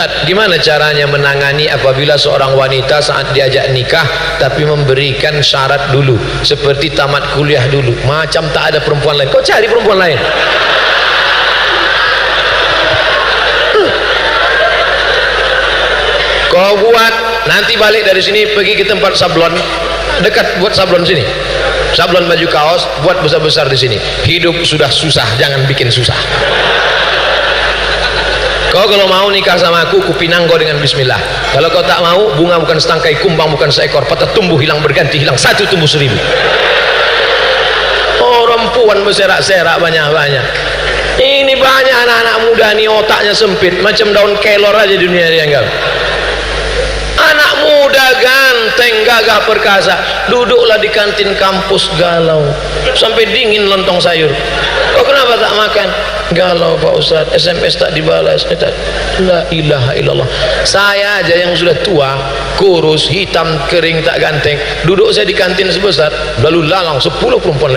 Ustadz, gimana caranya menangani apabila seorang wanita saat diajak nikah tapi memberikan syarat dulu seperti tamat kuliah dulu, macam tak ada perempuan lain, kau cari perempuan lain. Kau buat, nanti balik dari sini pergi ke tempat sablon dekat, buat sablon sini, sablon baju kaos, buat besar-besar di sini. Hidup sudah susah, jangan bikin susah. Kau kalau mau nikah sama aku, kupinang kau dengan bismillah. Kalau kau tak mau, bunga bukan setangkai, kumbang bukan seekor, patah tumbuh hilang berganti, hilang satu tumbuh seribu. Oh, perempuan berserak-serak banyak-banyak. Ini banyak anak-anak muda nih otaknya sempit, macam daun kelor aja dunia dia tinggal. Anak muda ganteng, gagah perkasa, duduklah di kantin kampus galau sampai dingin lontong sayur. Kok kenapa tak makan? Galau Pak Ustadz, SMS tak dibalas. La ilaha illallah. Saya aja yang sudah tua, kurus, hitam, kering, tak ganteng, duduk saya di kantin sebesar, lalu lalang 10 perempuan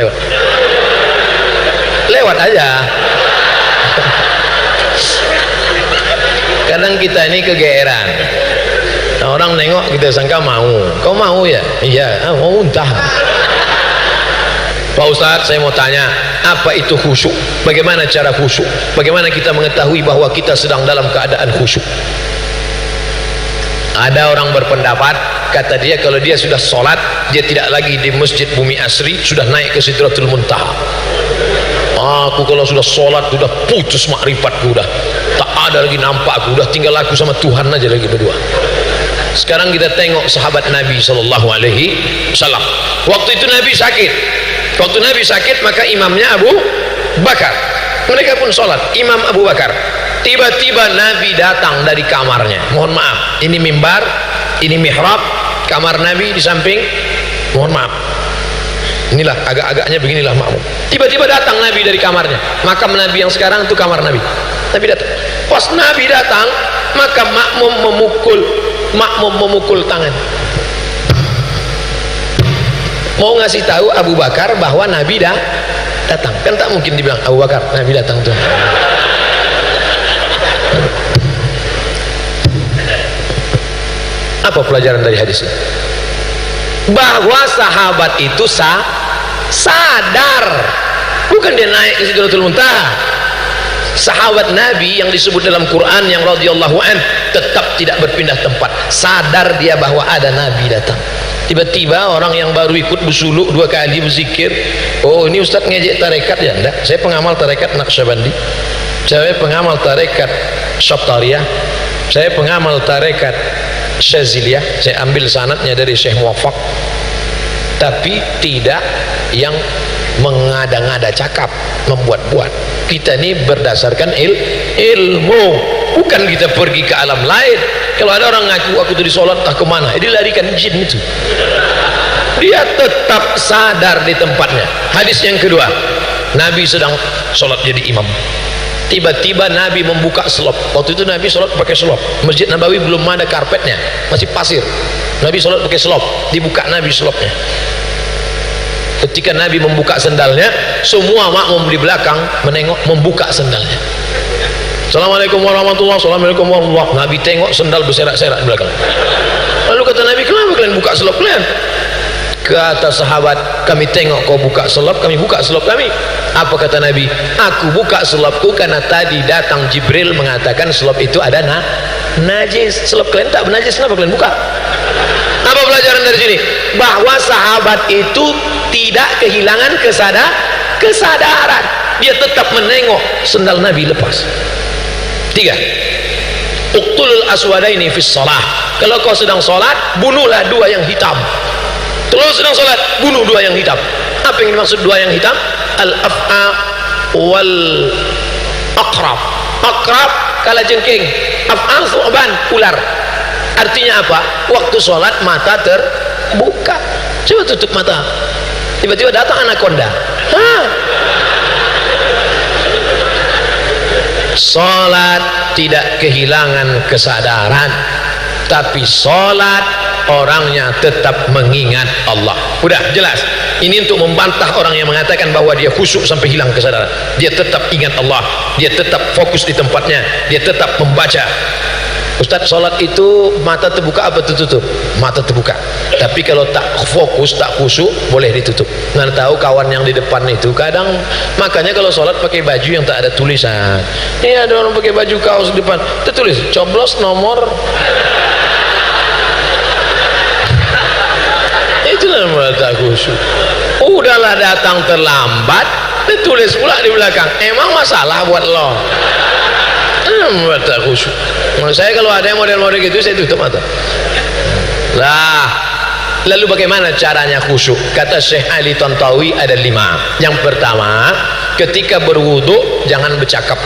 lewat aja. Kadang kita ini kegeeran. Nah, orang nengok kita sangka mau. Kau mau ya? Iya, mau entah. Pak Ustadz, saya mau tanya, apa itu khusyuk? Bagaimana cara khusyuk? Bagaimana kita mengetahui bahwa kita sedang dalam keadaan khusyuk? Ada orang berpendapat, kata dia, kalau dia sudah sholat, dia tidak lagi di Masjid Bumi Asri, sudah naik ke Sidratul Muntaha. Aku kalau sudah sholat, sudah putus makrifat, udah tak ada lagi nampak, aku udah tinggal aku sama Tuhan aja lagi berdua. Sekarang kita tengok sahabat Nabi SAW. Waktu itu Nabi sakit. Waktu Nabi sakit, maka imamnya Abu Bakar. Mereka pun sholat, imam Abu Bakar. Tiba-tiba Nabi datang dari kamarnya. Mohon maaf, ini mimbar, ini mihrab, kamar Nabi di samping. Mohon maaf, inilah agak-agaknya beginilah makmum. Tiba-tiba datang Nabi dari kamarnya. Makam Nabi yang sekarang itu kamar Nabi. Nabi datang. Pas Nabi datang, maka makmum memukul tangan, mau ngasih tahu Abu Bakar bahwa Nabi dah datang. Kan tak mungkin dibilang Abu Bakar, Nabi datang tuh. Apa pelajaran dari hadis ini? Bahwa sahabat itu sadar, bukan dia naik ke Sidratul Muntaha. Sahabat Nabi yang disebut dalam Quran yang radhiyallahu an tetap tidak berpindah tempat, sadar dia bahwa ada Nabi datang. Tiba-tiba orang yang baru ikut bersuluk 2 kali berzikir, oh ini Ustadz ngejek tarekat ya? Enggak, saya pengamal tarekat Naqsyabandi, saya pengamal tarekat Syattariyah, saya pengamal tarekat Syaziliyah, saya ambil sanadnya dari Syekh Muwaffaq, tapi tidak yang mengada-ngada cakap, membuat-buat. Kita ini berdasarkan ilmu, bukan kita pergi ke alam lain. Kalau ada orang ngaku aku tadi sholat tak kemana, dia larikan jin itu. Dia tetap sadar di tempatnya. Hadis yang kedua, Nabi sedang sholat jadi imam. Tiba-tiba Nabi membuka selop. Waktu itu Nabi sholat pakai selop. Masjid Nabawi belum ada karpetnya, masih pasir. Nabi sholat pakai selop. Dibuka Nabi selopnya. Ketika Nabi membuka sendalnya, semua makmum di belakang menengok, membuka sendalnya. Assalamualaikum warahmatullahi wabarakatuh. Assalamualaikum warahmatullahi wabarakatuh. Nabi tengok sendal berserak-serak di belakang. Lalu kata Nabi, kenapa kalian buka selop kalian? Kata sahabat, kami tengok kau buka selop, kami buka selop kami. Apa kata Nabi? Aku buka selopku karena tadi datang Jibril mengatakan selop itu ada najis. Selop kalian tak bernajis, kenapa kalian buka? Apa pelajaran dari sini? Bahwa sahabat itu tidak kehilangan kesadaran. Dia tetap menengok sendal Nabi lepas. 3. Uqtulul aswadaini fis shalah. Kalau kau sedang sholat, bunuhlah 2 yang hitam. Kalau sedang sholat, bunuh 2 yang hitam. Apa yang dimaksud 2 yang hitam? Al-af'a wal aqrab. Aqrab kalajengking, af'a thu'ban, ular. Artinya apa? Waktu sholat mata terbuka, coba tutup mata, tiba-tiba datang anaconda. Sholat tidak kehilangan kesadaran, tapi sholat orangnya tetap mengingat Allah. Udah jelas. Ini untuk membantah orang yang mengatakan bahwa dia khusyuk sampai hilang kesadaran. Dia tetap ingat Allah, dia tetap fokus di tempatnya, dia tetap membaca. Ustaz, sholat itu mata terbuka apa tertutup? Mata terbuka. Tapi kalau tak fokus, tak khusyuk, boleh ditutup. Nggak tahu kawan yang di depan itu kadang, makanya kalau sholat pakai baju yang tak ada tulisan. Iya, ada orang pakai baju kaos di depan, tertulis coblos nomor. Itulah mata khusyuk. Udahlah datang terlambat, ditulis pula di belakang. Emang masalah buat lo? Mata khusyuk. Menurut saya kalau ada yang model-model gitu, saya tutup mata. Lah, lalu bagaimana caranya khusyuk? Kata Syekh Ali Tantawi ada 5. Yang pertama, ketika berwudu jangan bercakap.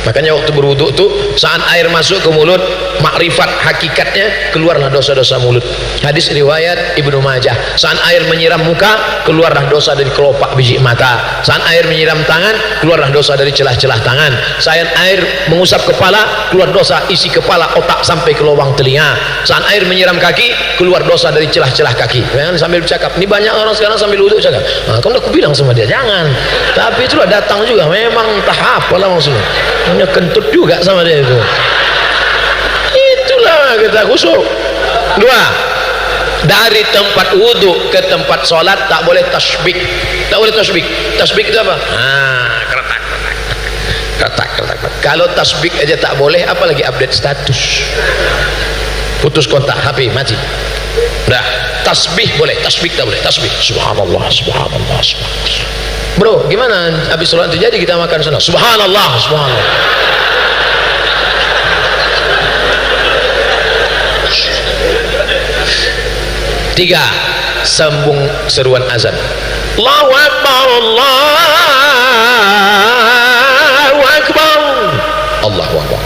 Makanya waktu berwudu tuh saat air masuk ke mulut, makrifat hakikatnya keluarlah dosa-dosa mulut. Hadis riwayat Ibnu Majah. Saat air menyiram muka, keluarlah dosa dari kelopak biji mata. Saat air menyiram tangan, keluarlah dosa dari celah-celah tangan. Saat air mengusap kepala, keluar dosa isi kepala, otak sampai ke lubang telinga. Saat air menyiram kaki, keluar dosa dari celah-celah kaki. Jangan sambil bercakap. Ini banyak orang sekarang sambil wudu cakap. Nah, kan aku bilang sama dia jangan. Tapi itulah datang juga. Memang entah apalah maksudnya. Hanya kentut juga sama dia itu. Itulah kita khusyuk. 2, dari tempat wudhu ke tempat sholat tak boleh tasbih. Tak boleh tasbih. Tasbih itu apa? Keretak. Kalau tasbih aja tak boleh, apalagi update status. Putus kontak HP mati. Dah, tasbih boleh, tasbih tak boleh. Tasbih subhanallah, subhanallah, subhanallah. Bro, gimana habis sholat terjadi kita makan sana? Subhanallah, subhanallah. Tiga, sambung seruan azan. Allahu Akbar, Allahu Akbar, Allahu Akbar.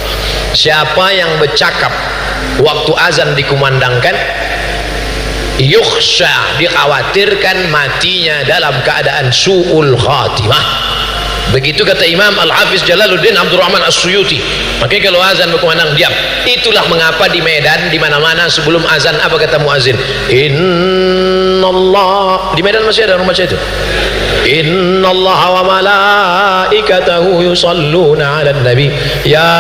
Siapa yang bercakap waktu azan dikumandangkan, yukhsha, dikhawatirkan matinya dalam keadaan su'ul khatimah. Begitu kata Imam Al-Hafiz Jalaluddin Abdurrahman As-Suyuti. Makanya kalau azan berkumandang diam. Itulah mengapa di Medan di mana-mana sebelum azan apa kata muazin? Innallah. Di Medan masih ada orang baca itu. Innallaha wa malaikatahu yusalluna 'alan nabi ya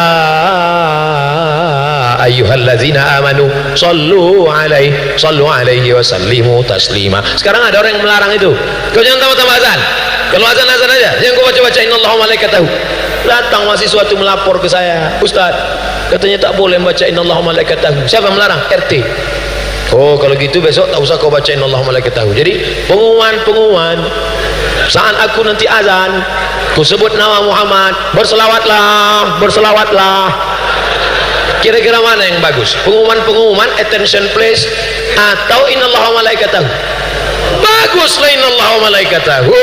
ayyuhalladzina amanu sallu alaihi wa sallimu taslima. Sekarang ada orang yang melarang itu. Kau jangan tambah-tambah azan. Kalau azan-azan aja, jangan kau baca-baca innallaha wa malaikatahu. Datang mahasiswa itu melapor ke saya, Ustaz, katanya tak boleh baca innallaha wa malaikatahu. Siapa melarang? RT. Oh, kalau gitu besok tak usah kau baca innallaha wa malaikatahu. Jadi pengumuman saat aku nanti azan, ku sebut nama Muhammad, berselawatlah, berselawatlah. Kira-kira mana yang bagus? Pengumuman attention please atau innallaha wa malaikatahu? Baguslah innallaha wa malaikatahu.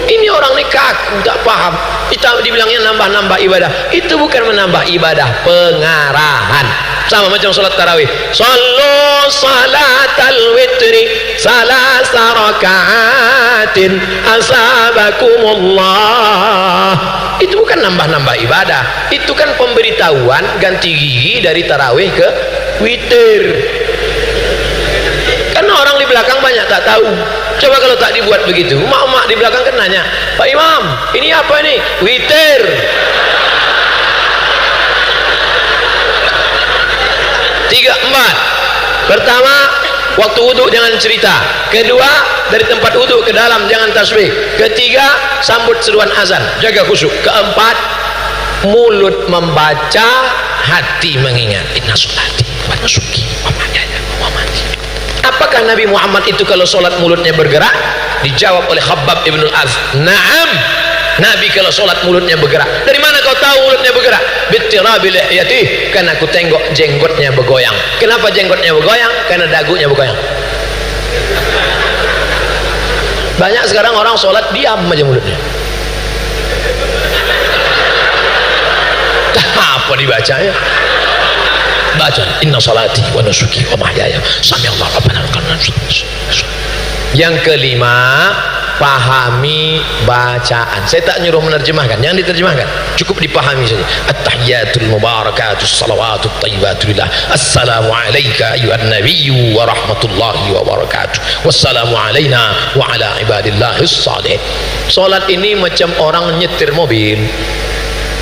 Ini orang ni kaku, tak paham. Kita dibilangnya nambah-nambah ibadah. Itu bukan menambah ibadah, pengarahan. Sama macam salat tarawih. Sallu salatal witri salasa raka'atin asabakumullah. Itu bukan nambah-nambah ibadah. Itu kan pemberitahuan ganti gigi dari tarawih ke witir. Karena orang di belakang banyak tak tahu. Coba kalau tak dibuat begitu, emak-emak di belakang kan nanya, Pak Imam, ini apa ini? Witir. Tiga, empat. Pertama, waktu wudhu jangan cerita. Kedua, dari tempat wudhu ke dalam jangan tasbih. Ketiga, sambut seruan azan, jaga khusyuk. Keempat, mulut membaca, hati mengingat. Inna sholati wa nusuki wa mahyaya wa mamati. Apakah Nabi Muhammad itu kalau sholat mulutnya bergerak? Dijawab oleh Khabbab ibn al-Az, na'am, Nabi kalau sholat mulutnya bergerak. Dari mana kau tahu mulutnya bergerak? Bittirabi lihiyatih, karena aku tengok jenggotnya bergoyang. Kenapa jenggotnya bergoyang? Karena dagunya bergoyang. Banyak sekarang orang sholat diam aja mulutnya. Apa dibacanya? Baca inna salati wa nusuki wa mahyaya sami'allahu rabbana wa lakal. Yang kelima, pahami bacaan. Saya tak nyuruh menerjemahkan, jangan diterjemahkan, cukup dipahami saja. At-tahiyatul mubarakatus salawatut thayyibatulillah. Assalamu alayka ayyuhan nabiyyu wa rahmatullahi wa barakatuh. Wassalamu alayna wa ala ibadillahis salihin. Salat ini macam orang nyetir mobil.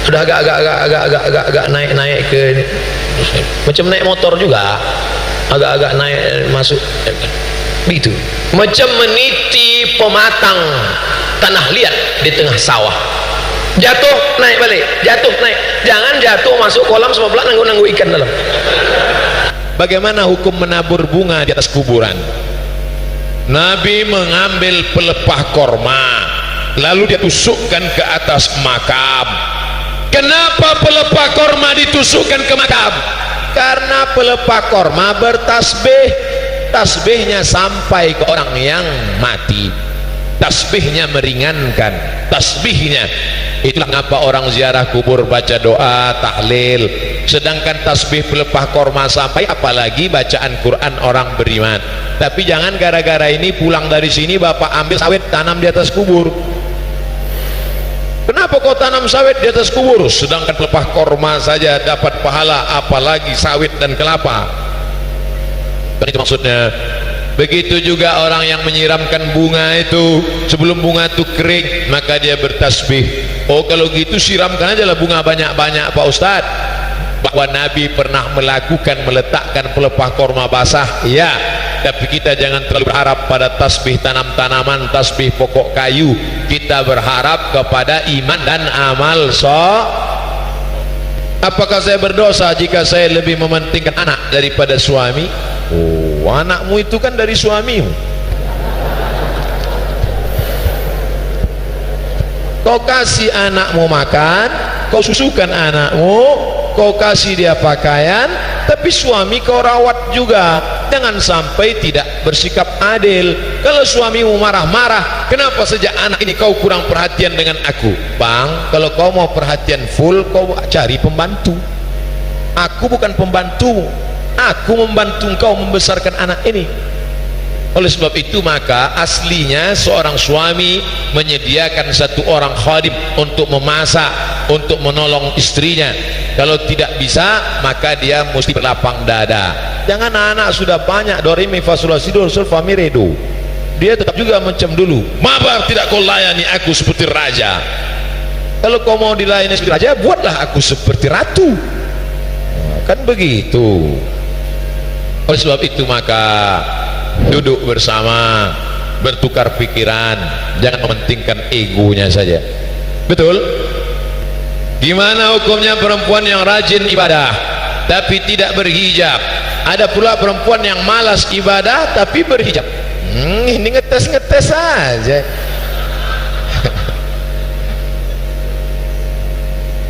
Sudah agak naik ke ini. Macam naik motor juga, agak naik masuk gitu. Macam meniti pematang tanah liat di tengah sawah. Jatuh naik balik, jatuh naik. Jangan jatuh masuk kolam sebelah nanggu ikan dalam. Bagaimana hukum menabur bunga di atas kuburan? Nabi mengambil pelepah korma, lalu dia tusukkan ke atas makam. Kenapa pelepah korma ditusukkan ke makam? Karena pelepah korma bertasbih, tasbihnya sampai ke orang yang mati, tasbihnya meringankan, tasbihnya. Itulah mengapa orang ziarah kubur baca doa, tahlil. Sedangkan tasbih pelepah korma sampai, apalagi bacaan Quran orang beriman. Tapi jangan gara-gara ini pulang dari sini bapak ambil sawit tanam di atas kubur. Kenapa kau tanam sawit di atas kubur? Sedangkan pelepah korma saja dapat pahala, apalagi sawit dan kelapa. Dan itu maksudnya. Begitu juga orang yang menyiramkan bunga itu, sebelum bunga itu kering maka dia bertasbih. Oh kalau gitu siramkan aja lah bunga banyak-banyak Pak Ustadz. Bahwa Nabi pernah meletakkan pelepah korma basah, ya, tapi kita jangan terlalu berharap pada tasbih tanam-tanaman, tasbih pokok kayu. Kita berharap kepada iman dan amal Apakah saya berdosa jika saya lebih mementingkan anak daripada suami? Oh, anakmu itu kan dari suamimu. Kau kasih anakmu makan, kau susukan anakmu, kau kasih dia pakaian, tapi suami kau rawat juga. Jangan sampai tidak bersikap adil. Kalau suamimu marah-marah, kenapa sejak anak ini kau kurang perhatian dengan aku? Bang, kalau kau mau perhatian full, kau cari pembantu. Aku bukan pembantu, aku membantu kau membesarkan anak ini. Oleh sebab itu maka aslinya seorang suami menyediakan satu orang khadim untuk memasak, untuk menolong istrinya. Kalau tidak bisa maka dia mesti berlapang dada. Jangan anak sudah banyak do re mi fa sol la si do sol fa mi re do, dia tetap juga macam dulu. Mengapa tidak kau layani aku seperti raja? Kalau kau mau dilayani seperti raja, buatlah aku seperti ratu. Kan begitu. Oleh sebab itu maka duduk bersama, bertukar pikiran, jangan mementingkan egonya saja. Betul? Gimana hukumnya perempuan yang rajin ibadah tapi tidak berhijab? Ada pula perempuan yang malas ibadah tapi berhijab. Ini ngetes-ngetes saja.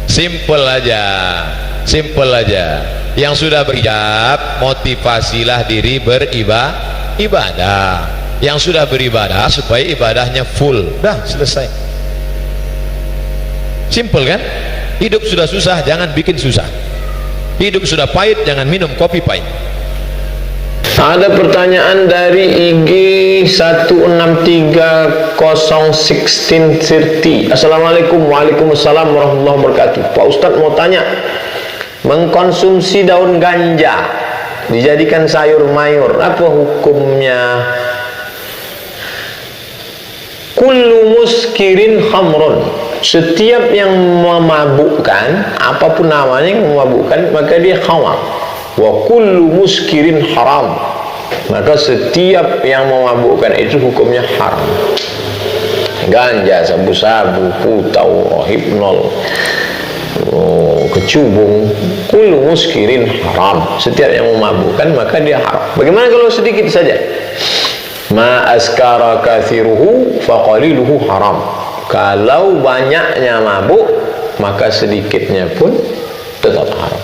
Simple aja, simple aja. Yang sudah berhijab, motivasilah diri beribadah. Yang sudah beribadah supaya ibadahnya full. Dah selesai. Simple kan? Hidup sudah susah, jangan bikin susah. Hidup sudah pahit, jangan minum kopi pahit. Ada pertanyaan dari IG 16301630. Assalamualaikum. Waalaikumsalam warahmatullahi wabarakatuh. Pak Ustadz mau tanya, mengkonsumsi daun ganja dijadikan sayur mayur, apa hukumnya? Kullu muskirin khamrun, setiap yang memabukkan, apapun namanya yang memabukkan, maka dia khamar. Wa kullu muskirin haram, maka setiap yang memabukkan itu hukumnya haram. Ganja, sabu-sabu, putau, hipnol, kecubung, kullu muskirin haram, setiap yang memabukkan maka dia haram. Bagaimana kalau sedikit saja? Ma askara kathiruhu faqaliluhu haram. Kalau banyaknya mabuk maka sedikitnya pun tetap haram.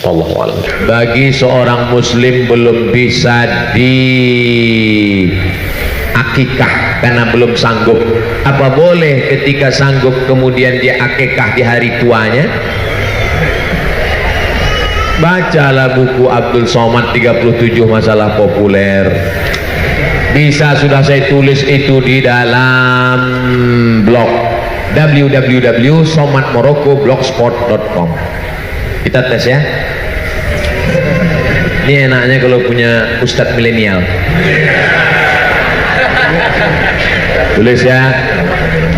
Wallahu a'lam. Bagi seorang muslim belum bisa di akikah karena belum sanggup, apa boleh ketika sanggup kemudian dia akikah di hari tuanya? Bacalah buku Abdul Somad 37 masalah populer. Bisa sudah saya tulis itu di dalam blog www.somadmorocco.blogspot.com. Kita tes ya. Ini enaknya kalau punya ustadz milenial. Tulis ya,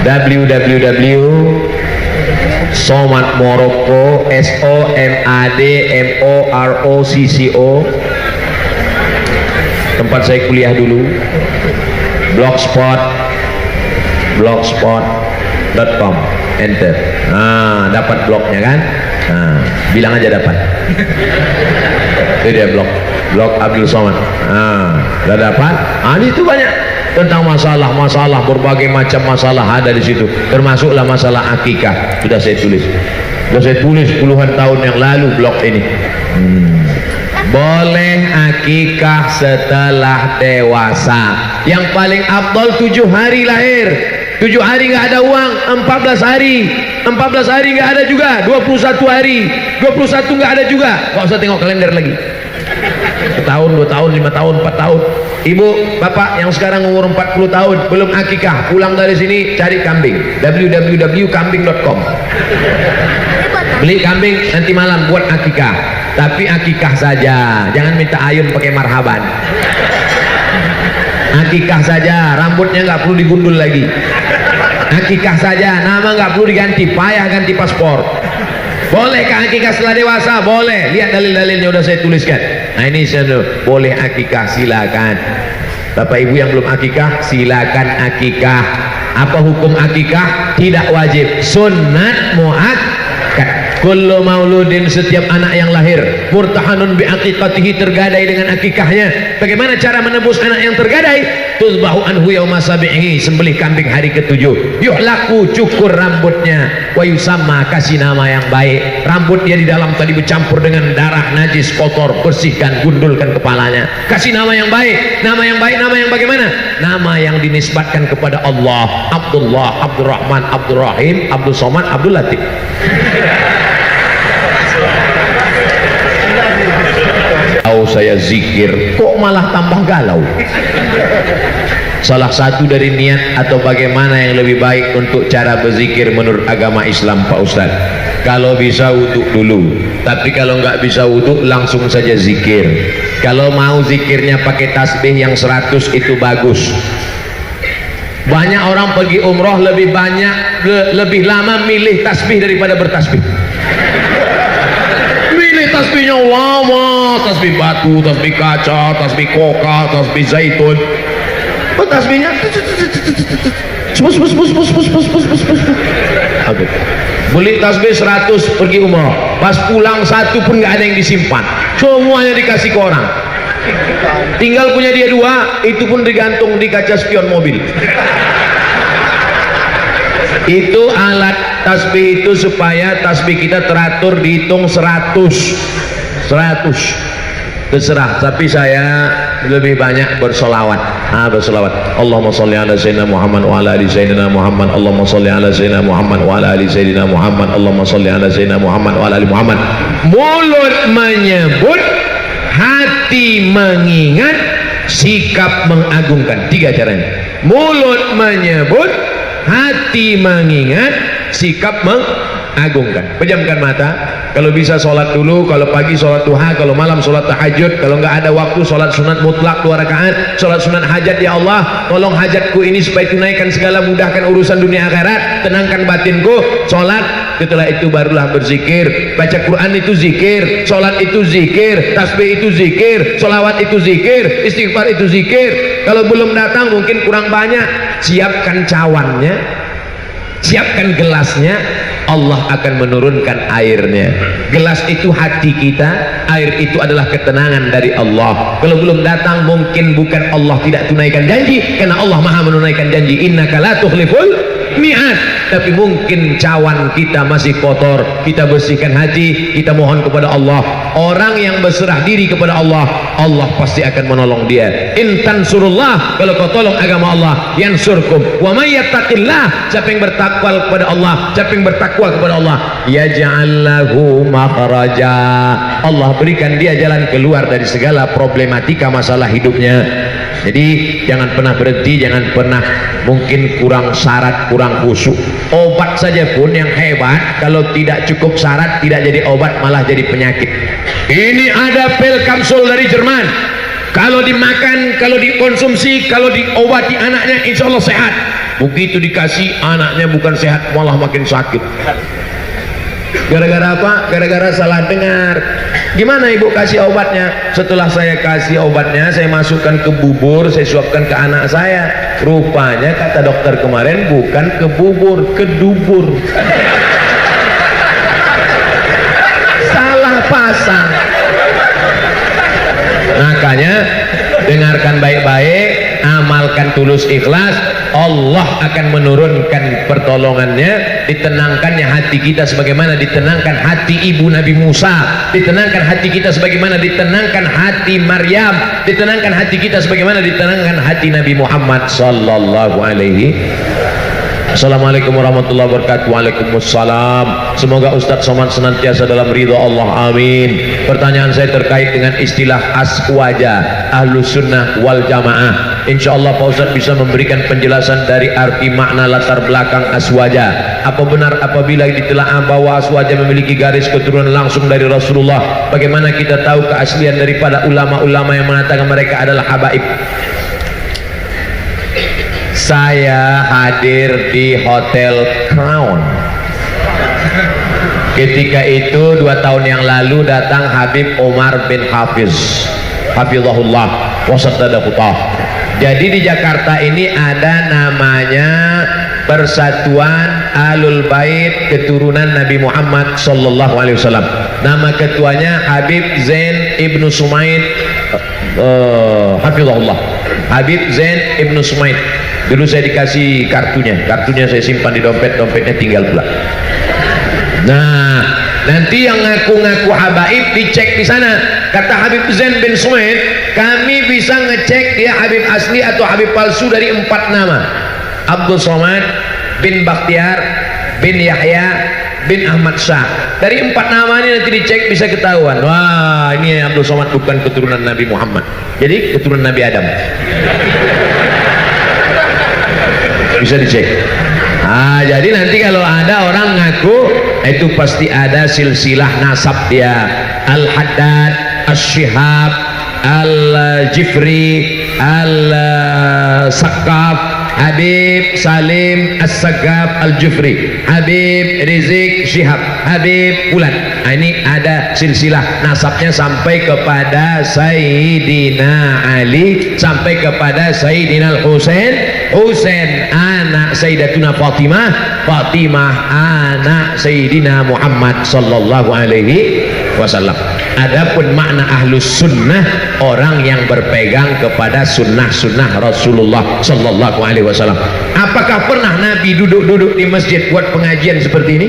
www Somad Morocco, SOMAD MOROCCO, tempat saya kuliah dulu. blogspot.com, enter. Nah, dapat blognya kan? Nah, bilang aja dapat. Itu dia blog Abdul Somad. Nah, udah dapat. Ah, itu banyak tentang masalah berbagai macam masalah ada di situ, termasuklah masalah akikah. Sudah saya tulis puluhan tahun yang lalu blog ini. Boleh akikah setelah dewasa. Yang paling afdal 7 hari lahir. 7 hari nggak ada uang, 14 hari nggak ada juga, 21 hari, 21 nggak ada juga. Nggak usah tengok kalender lagi. Setahun, 2 tahun, 5 tahun, 4 tahun. Ibu, bapak yang sekarang umur 40 tahun belum akikah, pulang dari sini cari kambing, www.kambing.com. Beli kambing, nanti malam buat akikah. Tapi akikah saja, jangan minta ayun pakai marhaban. Akikah saja, rambutnya nggak perlu digundul lagi. Akikah saja, nama nggak perlu diganti, payah ganti paspor. Bolehkah akikah setelah dewasa? Boleh. Lihat dalil-dalilnya udah saya tuliskan. Nah, ini boleh akikah, silakan. Bapak ibu yang belum akikah, silakan akikah. Apa hukum akikah? Tidak wajib, sunnat muakkad. Kullu mauludin, setiap anak yang lahir, murtahanun bi aqiqatihi, tergadai dengan akikahnya. Bagaimana cara menebus anak yang tergadai? Tuzbahu anhu yauma sabihi, sembelih kambing hari ke-7. Yuhlaku, cukur rambutnya. Wa yusamma, kasih nama yang baik. Rambut dia di dalam tadi bercampur dengan darah najis kotor, bersihkan, gundulkan kepalanya. Kasih nama yang baik. Nama yang baik, nama yang bagaimana? Nama yang dinisbatkan kepada Allah. Abdullah, Abdurrahman, Abdurrahim, Abdul Somad, Abdul Latif. Saya zikir kok malah tambah galau. Salah satu dari niat atau bagaimana yang lebih baik untuk cara berzikir menurut agama Islam, Pak Ustaz? Kalau bisa wudhu dulu, tapi kalau nggak bisa wudhu langsung saja zikir. Kalau mau zikirnya pakai tasbih yang 100 itu bagus. Banyak orang pergi umroh lebih lama milih tasbih daripada bertasbih. Tasbihnya lama, tasbih batu, tasbih kaca, tasbih koka, tasbih zaitun. Tasbihnya beli tasbih 100 pergi umrah, pas pulang 1 pun nggak ada yang disimpan, semuanya dikasih ke orang. Tinggal punya dia 2, itu pun digantung di kaca spion mobil. Itu alat tasbih itu supaya tasbih kita teratur, dihitung 100. Terserah, tapi saya lebih banyak bersolawat. Bersolawat. Allahumma sholli ala sayyidina Muhammad wa ala ali sayyidina Muhammad. Allahumma sholli ala sayyidina Muhammad wa ala ali sayyidina Muhammad. Allahumma sholli ala sayyidina Muhammad wa ala ali Muhammad. Mulut menyebut, hati mengingat, sikap mengagungkan. 3 caranya. Mulut menyebut, hati mengingat, sikap mengagungkan. Pejamkan mata. Kalau bisa sholat dulu, kalau pagi sholat duha, kalau malam sholat tahajud, kalau nggak ada waktu sholat sunat mutlak 2 rakaat, sholat sunat hajat. Ya Allah, tolong hajatku ini supaya tunaikan segala, mudahkan urusan dunia akhirat, tenangkan batinku. Sholat, setelah itu barulah berzikir. Baca Quran itu zikir, sholat itu zikir, tasbih itu zikir, sholawat itu zikir, istighfar itu zikir. Kalau belum datang mungkin kurang banyak, siapkan cawannya, siapkan gelasnya. Allah akan menurunkan airnya. Gelas itu hati kita, air itu adalah ketenangan dari Allah. Kalau belum datang mungkin bukan Allah tidak tunaikan janji, karena Allah maha menunaikan janji. Innaka la tukhliful mi'ad. Tapi mungkin cawan kita masih kotor, kita bersihkan hati, kita mohon kepada Allah. Orang yang berserah diri kepada Allah, Allah pasti akan menolong dia. In tansurullah, kalau kau tolong agama Allah, yansurkum. Wa may yattaqillah, siapa yang bertakwa kepada Allah, siapa yang bertakwa kepada Allah, yaj'al lahu makhraja, Allah berikan dia jalan keluar dari segala problematika masalah hidupnya. Jadi jangan pernah berhenti, jangan pernah mungkin kurang syarat, kurang khusyuk. Obat saja pun yang hebat, kalau tidak cukup syarat tidak jadi obat, malah jadi penyakit. Ini ada pil kapsul dari Jerman. Kalau dimakan, kalau dikonsumsi, kalau diobati anaknya, insya Allah sehat. Begitu dikasih, anaknya bukan sehat, malah makin sakit. Gara-gara apa? Gara-gara salah dengar. Gimana ibu kasih obatnya? Setelah saya kasih obatnya, saya masukkan ke bubur, saya suapkan ke anak saya. Rupanya kata dokter kemarin bukan ke bubur, ke dubur. Salah pasang. Makanya dengarkan baik-baik, amalkan tulus ikhlas, Allah akan menurunkan pertolongannya, ditenangkannya hati kita sebagaimana ditenangkan hati ibu Nabi Musa, ditenangkan hati kita sebagaimana ditenangkan hati Maryam, ditenangkan hati kita sebagaimana ditenangkan hati Nabi Muhammad sallallahu alaihi. Assalamualaikum warahmatullahi wabarakatuh. Waalaikumsalam. Semoga Ustadz Somad senantiasa dalam ridha Allah, amin. Pertanyaan saya terkait dengan istilah aswaja Ahlus Sunnah wal Jamaah. Insya Allah Pak Ustadz bisa memberikan penjelasan dari arti makna latar belakang aswaja. Apa benar apabila ditelaah bahwa aswaja memiliki garis keturunan langsung dari Rasulullah? Bagaimana kita tahu keaslian daripada ulama-ulama yang mengatakan mereka adalah habaib? Saya hadir di Hotel Crown. Ketika itu 2 tahun yang lalu datang Habib Umar bin Hafiz, hafizahullah wasaddaqah. Jadi di Jakarta ini ada namanya Persatuan Ahlul Bait Keturunan Nabi Muhammad sallallahu alaihi wasallam. Nama ketuanya Habib Zain Ibnu Sumaid, hafizahullah. Habib Zain Ibnu Sumaid. Dulu saya dikasih kartunya saya simpan di dompetnya tinggal pula. Nah, nanti yang ngaku-ngaku habaib dicek di sana. Kata Habib Zain bin Sumaid, kami bisa ngecek dia Habib asli atau Habib palsu dari 4 nama. Abdul Somad bin Bakhtiar bin Yahya bin Ahmad Shah. Dari 4 nama ini nanti dicek bisa ketahuan. Wah, ini Abdul Somad bukan keturunan Nabi Muhammad, jadi keturunan Nabi Adam. Bisa dicek. Jadi nanti kalau ada orang ngaku, itu pasti ada silsilah nasab dia. Al-Haddad, Al-Shihab, Al-Jifri, Al-Saqqaf, Habib Salim As-Saqqaf Al-Jufri, Habib Rizik Syihab, Habib Fulan. Ini ada silsilah nasabnya sampai kepada Sayyidina Ali, sampai kepada Sayyidina Husain anak Sayyidatuna Fatimah, Fatimah anak Sayyidina Muhammad sallallahu alaihi wasallam. Adapun makna Ahlus Sunnah, orang yang berpegang kepada sunnah-sunnah Rasulullah sallallahu alaihi wasallam. Apakah pernah Nabi duduk-duduk di masjid buat pengajian seperti ini?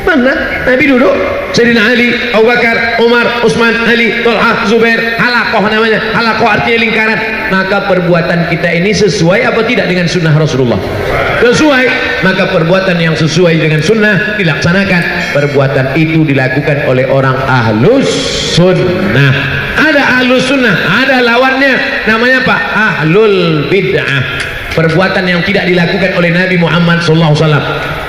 Pernah Nabi duduk. Sayyidina Ali, Abu Bakar, Umar, Utsman, Ali, Thalhah, Zubair, halaqah namanya. Halaqah artinya lingkaran. Maka perbuatan kita ini sesuai apa tidak dengan sunnah Rasulullah? Sesuai. Maka perbuatan yang sesuai dengan sunnah dilaksanakan. Perbuatan itu dilakukan oleh orang Ahlus Sunnah. Ada Ahlus Sunnah, ada lawannya, namanya apa? Ahlul Bid'ah. Perbuatan yang tidak dilakukan oleh Nabi Muhammad SAW,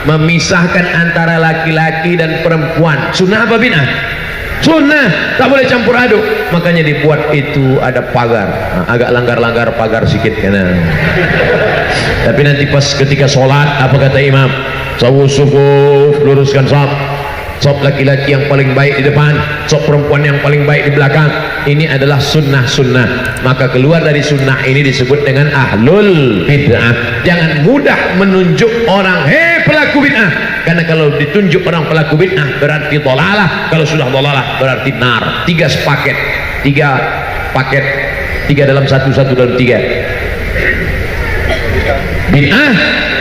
memisahkan antara laki-laki dan perempuan. Sunnah apa bid'ah? Sunnah, tak boleh campur aduk. Makanya dibuat itu ada pagar, agak langgar-langgar pagar sedikit karena. Tapi nanti pas ketika sholat, apa kata imam? Sufuf, luruskan shaf. Shaf laki-laki yang paling baik di depan, shaf perempuan yang paling baik di belakang. Ini adalah sunnah-sunnah. Maka keluar dari sunnah ini disebut dengan ahlul bid'ah. Jangan mudah menunjuk orang, hei pelaku bid'ah, karena kalau ditunjuk orang pelaku bid'ah berarti dhalalah. Kalau sudah dhalalah berarti nar. 3 sepaket, 3 paket, 3 dalam 1, 1 dalam 3. Bid'ah,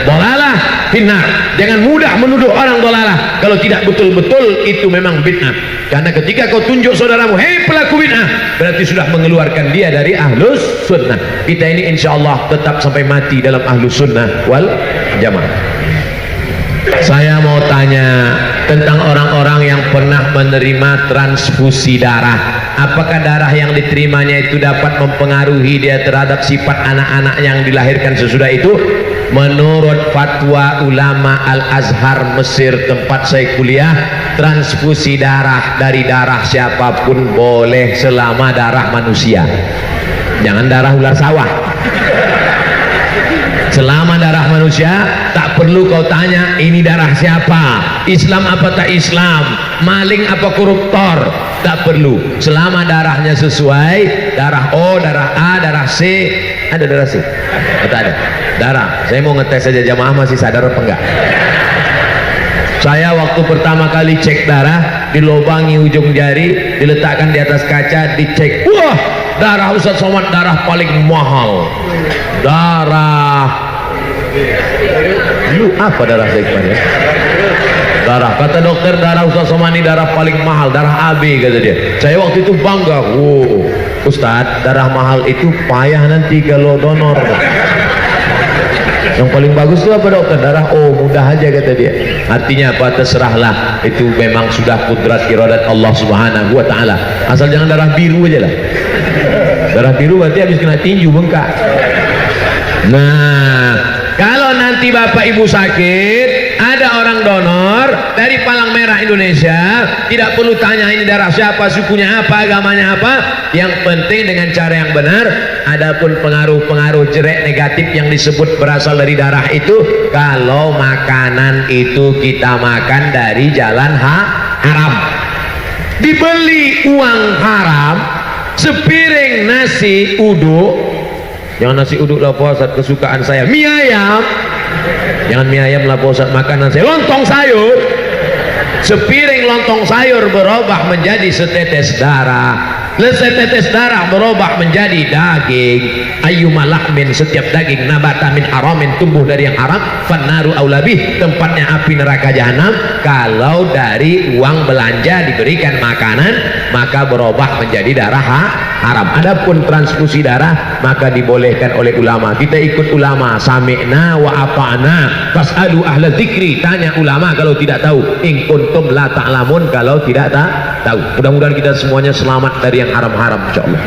dhalalah, finnar. Jangan mudah menuduh orang dhalalah kalau tidak betul-betul itu memang bid'ah. Karena ketika kau tunjuk saudaramu, hei pelaku bid'ah, berarti sudah mengeluarkan dia dari Ahlus Sunnah. Kita ini insya Allah tetap sampai mati dalam Ahlus Sunnah wal Jamaah. Saya mau tanya tentang orang-orang yang pernah menerima transfusi darah. Apakah darah yang diterimanya itu dapat mempengaruhi dia terhadap sifat anak-anak yang dilahirkan sesudah itu? Menurut fatwa ulama Al-Azhar Mesir tempat saya kuliah, transfusi darah dari darah siapapun boleh selama darah manusia, jangan darah ular sawah. Selama darah manusia tak perlu kau tanya ini darah siapa, Islam apa tak Islam, maling apa koruptor, tak perlu. Selama darahnya sesuai, darah O, darah A, darah C. Ada darah C? Tak ada darah. Saya mau ngetes saja jamaah masih sadar apa enggak. Saya waktu pertama kali cek darah, dilobangi ujung jari, diletakkan di atas kaca, dicek. Wah, darah Ustaz Somad darah paling mahal. Darah lu apa darah saya kemarin? Darah, kata dokter darah Ustaz Somad ini darah paling mahal, darah AB kata dia. Saya waktu itu bangga. Wow, Ustaz, darah mahal itu payah nanti kalau donor. Yang paling bagus itu apa dokter? Darah O, mudah aja kata dia. Artinya apa? Terserahlah, itu memang sudah kudrat iradat Allah Subhanahu wa taala. Asal jangan darah biru aja lah. Darah biru berarti habis kena tinju bengkak. Nah, kalau nanti bapak ibu sakit, ada orang donor dari Palang Merah Indonesia, tidak perlu tanya ini darah siapa, sukunya apa, agamanya apa. Yang penting dengan cara yang benar. Adapun pengaruh-pengaruh jelek negatif yang disebut berasal dari darah itu, kalau makanan itu kita makan dari jalan haram, dibeli uang haram, sepiring nasi uduk, jangan nasi uduk lah Pak Ustaz, kesukaan saya mie ayam, jangan mie ayam lah Pak Ustaz, makanan saya lontong sayur, sepiring lontong sayur berubah menjadi setetes darah, setetes darah berubah menjadi daging. Ayyuma lahmin, setiap daging nabata min haramin, tumbuh dari yang haram, fannaru aulabih, tempatnya api neraka jahanam. Kalau dari uang belanja diberikan makanan, maka berubah menjadi darah haram. Adapun transfusi darah maka dibolehkan oleh ulama. Kita ikut ulama, sami'na wa ata'na, fas'alu ahla dzikri, tanya ulama kalau tidak tahu, in kuntum la ta'lamun, kalau tidak tahu. Mudah-mudahan kita semuanya selamat dari yang haram-haram insyaallah.